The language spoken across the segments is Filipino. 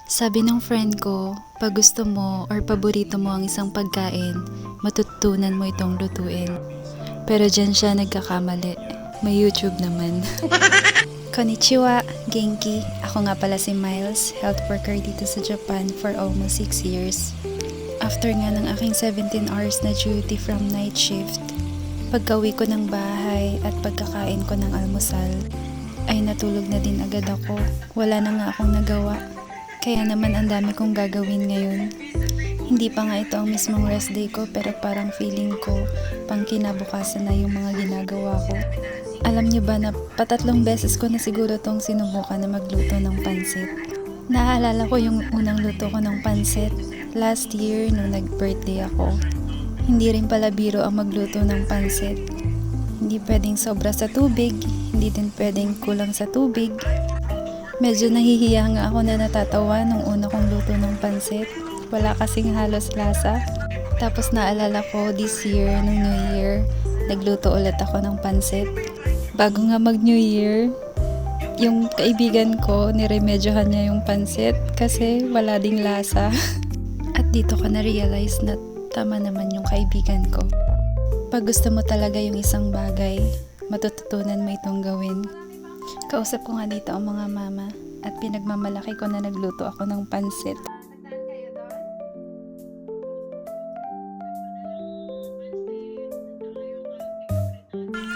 Sabi ng friend ko, pag gusto mo or paborito mo ang isang pagkain, matutunan mo itong lutuin. Pero dyan siya nagkakamali. May YouTube naman. Konnichiwa, Genki. Ako nga pala si Miles, health worker dito sa Japan for almost 6 years. After nga ng aking 17 hours na duty from night shift, pagka-uwi ko ng bahay at pagkakain ko ng almusal, ay natulog na din agad ako. Wala na nga akong nagawa. Kaya naman ang dami kong gagawin ngayon. Hindi pa nga ito ang mismong rest day ko pero parang feeling ko pang kinabukasan na yung mga ginagawa ko. Alam niyo ba na patatlong beses ko na siguro tong sinubukan na magluto ng pansit. Naaalala ko yung unang luto ko ng pansit last year nung nag-birthday ako. Hindi rin pala biro ang magluto ng pansit. Hindi pwedeng sobra sa tubig, hindi din pwedeng kulang sa tubig. Medyo nahihiya nga ako na natatawa nung una kong luto ng pansit. Wala kasing halos lasa. Tapos naalala ko this year, nung New Year, nagluto ulit ako ng pansit. Bago nga mag New Year, yung kaibigan ko, niremedyohan niya yung pansit kasi wala ding lasa. At dito ko na-realize na tama naman yung kaibigan ko. Pag gusto mo talaga yung isang bagay, matututunan mo itong gawin. Kausap ko nga dito ang mga mama at pinagmamalaki ko na nagluto ako ng pansit.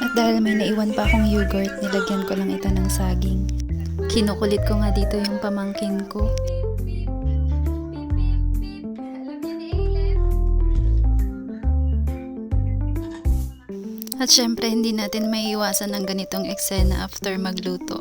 At dahil may naiwan pa akong yogurt, nilagyan ko lang ito ng saging. Kinukulit ko nga dito yung pamangkin ko. At syempre, hindi natin maiiwasan ng ganitong eksena after magluto.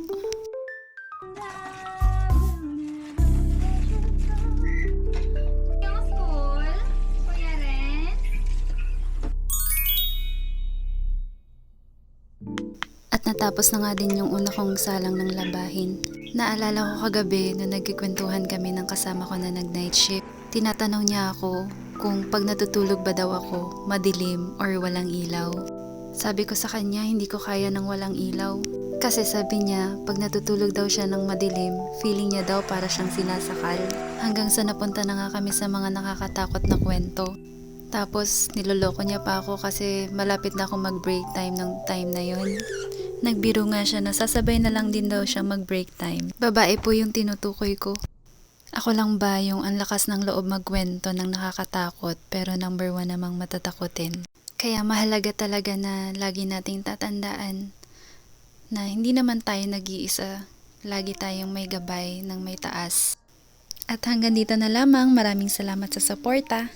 At natapos na nga din yung una kong salang ng labahin. Naalala ko kagabi na nagkikwentuhan kami ng kasama ko na nag-night shift. Tinatanong niya ako kung pag natutulog ba daw ako, madilim or walang ilaw. Sabi ko sa kanya, hindi ko kaya ng walang ilaw. Kasi sabi niya, pag natutulog daw siya ng madilim, feeling niya daw para siyang sinasakal. Hanggang sa napunta na nga kami sa mga nakakatakot na kwento. Tapos, niloloko niya pa ako kasi malapit na ako mag-break time ng time na yun. Nagbiro nga siya na sasabay na lang din daw siya mag-break time. Babae po yung tinutukoy ko. Ako lang ba yung ang lakas ng loob magkwento ng nakakatakot pero number 1 namang matatakutin. Kaya mahalaga talaga na lagi nating tatandaan na hindi naman tayo nag-iisa. Lagi tayong may gabay ng may taas. At hanggang dito na lamang. Maraming salamat sa suporta.